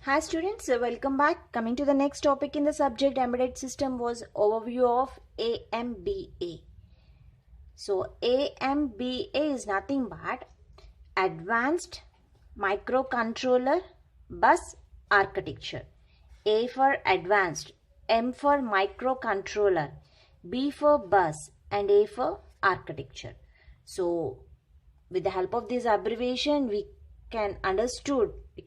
Hi students, welcome back. Coming to the next topic in the subject embedded system was overview of AMBA. So AMBA is nothing but Advanced Microcontroller Bus Architecture. A for advanced, M for microcontroller, B for bus and A for architecture. So with the help of this abbreviation we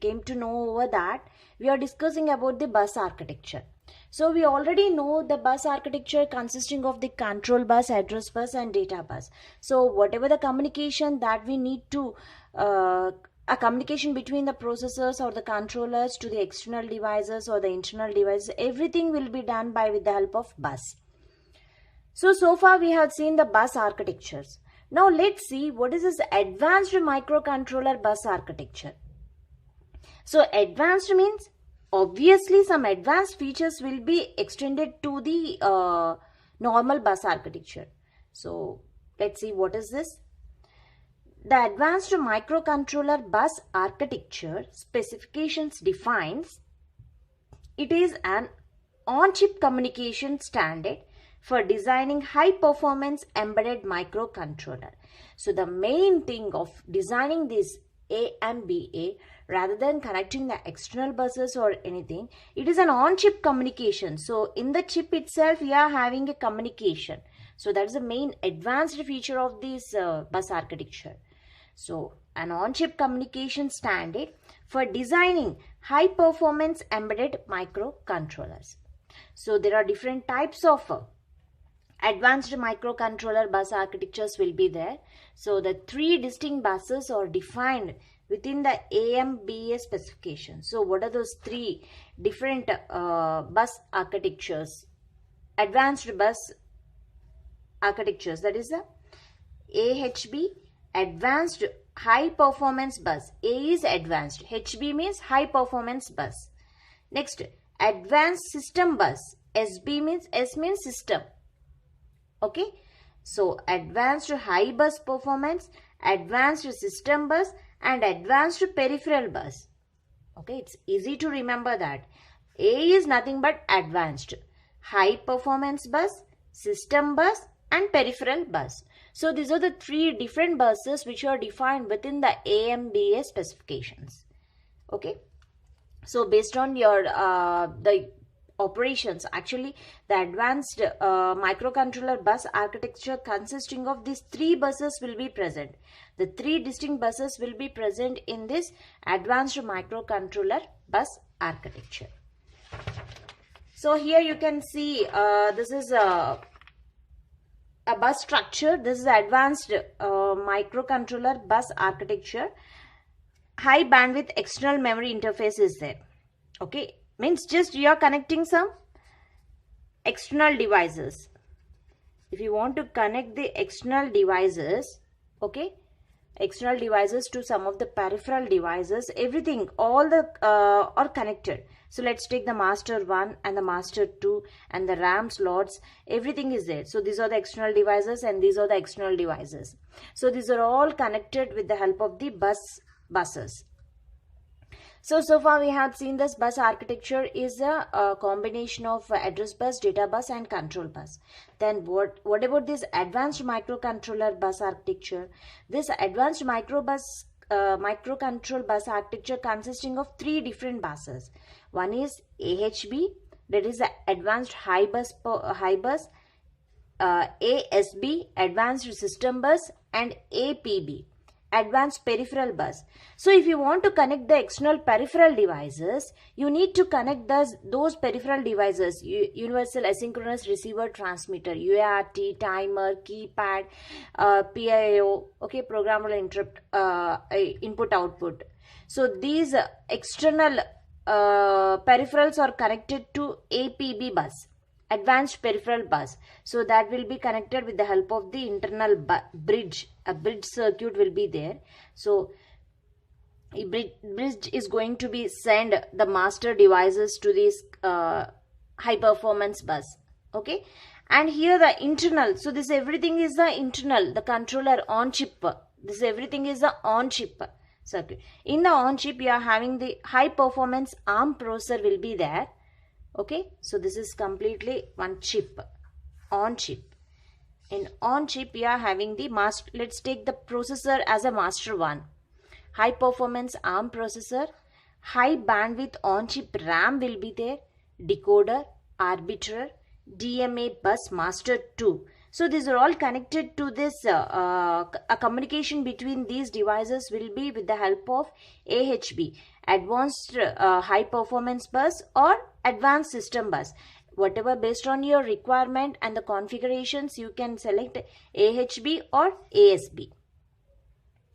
came to know over that we are discussing about the bus architecture. So we already know the bus architecture consisting of the control bus, address bus and data bus. So whatever the communication that we need to a communication between the processors or the controllers to the external devices or the internal devices, everything will be done with the help of bus. So far we have seen the bus architectures. Now let's see what is this advanced microcontroller bus architecture. So advanced means obviously some advanced features will be extended to the normal bus architecture. So let's see what is this. The advanced microcontroller bus architecture specifications defines it is an on-chip communication standard for designing high-performance embedded microcontroller. So the main thing of designing this AMBA, rather than connecting the external buses or anything, it is an on-chip communication. So in the chip itself, we are having a communication. So that is the main advanced feature of this bus architecture. So an on-chip communication standard for designing high-performance embedded microcontrollers. So there are different types of advanced microcontroller bus architectures will be there. So the three distinct buses are defined within the AMBA specification. So what are those three different bus architectures? Advanced bus architectures, that is the AHB, advanced high performance bus. A is advanced, HB means high performance bus. Next, advanced system bus. SB means S means system. Okay, so advanced high bus performance, advanced system bus and advanced peripheral bus. Okay, it's easy to remember that. A is nothing but advanced, high performance bus, system bus and peripheral bus. So these are the three different buses which are defined within the AMBA specifications. Okay, so based on your the operations, actually the advanced microcontroller bus architecture consisting of these three buses will be present. The three distinct buses will be present in this advanced microcontroller bus architecture. So here you can see this is a bus structure. This is advanced microcontroller bus architecture. High bandwidth external memory interface is there. Okay, means just you are connecting some external devices. If you want to connect the external devices, okay, external devices to some of the peripheral devices, everything, all the are connected. So let's take the master 1 and the master 2 and the RAM slots, everything is there. So these are the external devices and these are the external devices. So these are all connected with the help of the buses. So far we have seen this bus architecture is a combination of address bus, data bus and control bus. Then what about this advanced microcontroller bus architecture? This advanced microcontroller bus architecture consisting of three different buses. One is AHB, that is the advanced high bus, ASB, advanced system bus and APB, advanced peripheral bus. So if you want to connect the external peripheral devices, you need to connect those peripheral devices, universal asynchronous receiver transmitter, UART, timer, keypad, PIO, okay, programmable interrupt, input output. So these external peripherals are connected to APB bus, advanced peripheral bus. So that will be connected with the help of the internal bridge. A bridge circuit will be there. So a bridge is going to be send the master devices to this high performance bus. Okay, and here the internal. So this everything is the internal, the controller on chip. This everything is the on chip. circuit. In the on chip, you are having the high performance ARM processor will be there. Okay, so this is completely one chip, on chip. In on chip, we are having the master. Let's take the processor as a master one. High performance ARM processor, high bandwidth on chip RAM will be there, decoder, arbiter, DMA bus master 2. So these are all connected to this, a communication between these devices will be with the help of AHB, advanced high performance bus or advanced system bus. Whatever based on your requirement and the configurations, you can select AHB or ASB.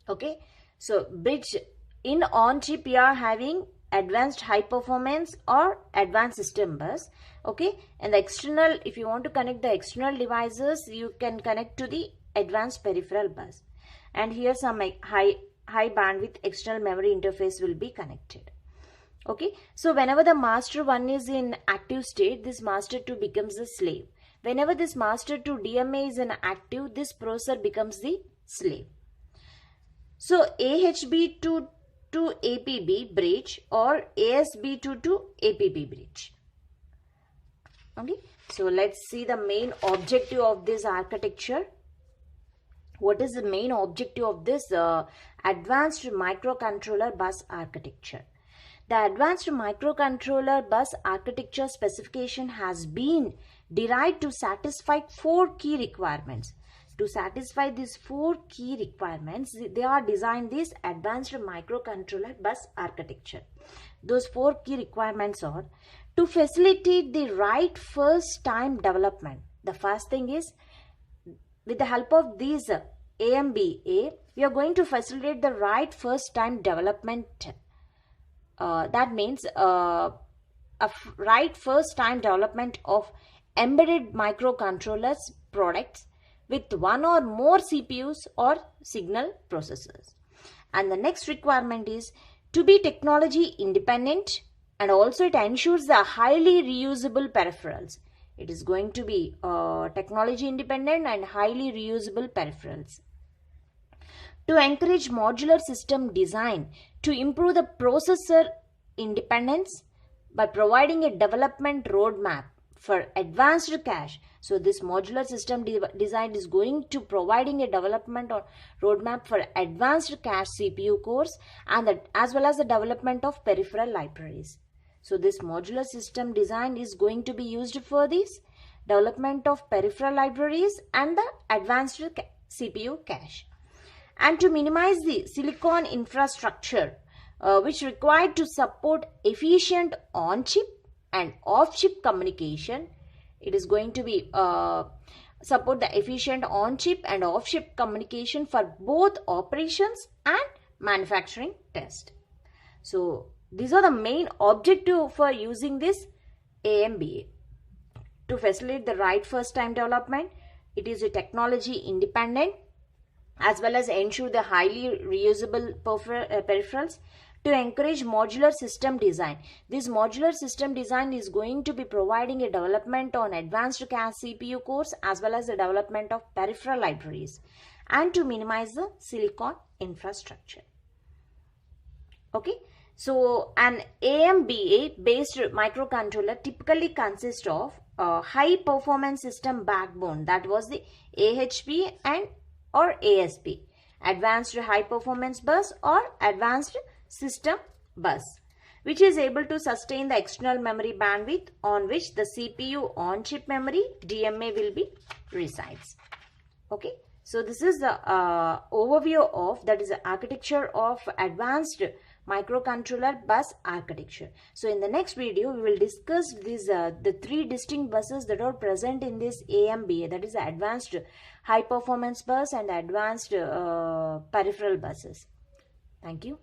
Okay, so bridge in on chip you are having advanced high performance or advanced system bus. Okay, and the external, if you want to connect the external devices, you can connect to the advanced peripheral bus, and here some high bandwidth external memory interface will be connected. Okay, so whenever the master 1 is in active state, this master 2 becomes the slave. Whenever this master 2 DMA is in active, this processor becomes the slave. So AHB to APB bridge or ASB to APB bridge. Okay, so let's see the main objective of this architecture. What is the main objective of this advanced microcontroller bus architecture? The advanced microcontroller bus architecture specification has been derived to satisfy 4 key requirements. To satisfy these 4 key requirements, they are designed this advanced microcontroller bus architecture. Those 4 key requirements are to facilitate the right first time development. The first thing is, with the help of these AMBA, we are going to facilitate the right first time development. That means right first time development of embedded microcontrollers products with one or more CPUs or signal processors. And the next requirement is to be technology independent, and also it ensures the highly reusable peripherals. It is going to be technology independent and highly reusable peripherals. To encourage modular system design to improve the processor independence by providing a development roadmap for advanced cache. So this modular system design is going to providing a development or roadmap for advanced cache CPU cores and as well as the development of peripheral libraries. So this modular system design is going to be used for this development of peripheral libraries and the advanced CPU cache. And to minimize the silicon infrastructure which required to support efficient on-chip and off-chip communication, it is going to be support the efficient on-chip and off-chip communication for both operations and manufacturing test. So these are the main objective for using this AMBA. To facilitate the right first time development, it is a technology independent as well as ensure the highly reusable peripherals. To encourage modular system design, this modular system design is going to be providing a development on advanced cache CPU cores as well as the development of peripheral libraries, and to minimize the silicon infrastructure. Okay, so an AMBA based microcontroller typically consists of a high performance system backbone, that was the AHB and or ASB, advanced high performance bus or advanced system bus, which is able to sustain the external memory bandwidth on which the CPU on chip memory DMA will be resides. Okay, so this is the overview of, that is the architecture of advanced microcontroller bus architecture. So in the next video we will discuss these the 3 distinct buses that are present in this AMBA, that is the advanced high performance bus and advanced peripheral buses. Thank you.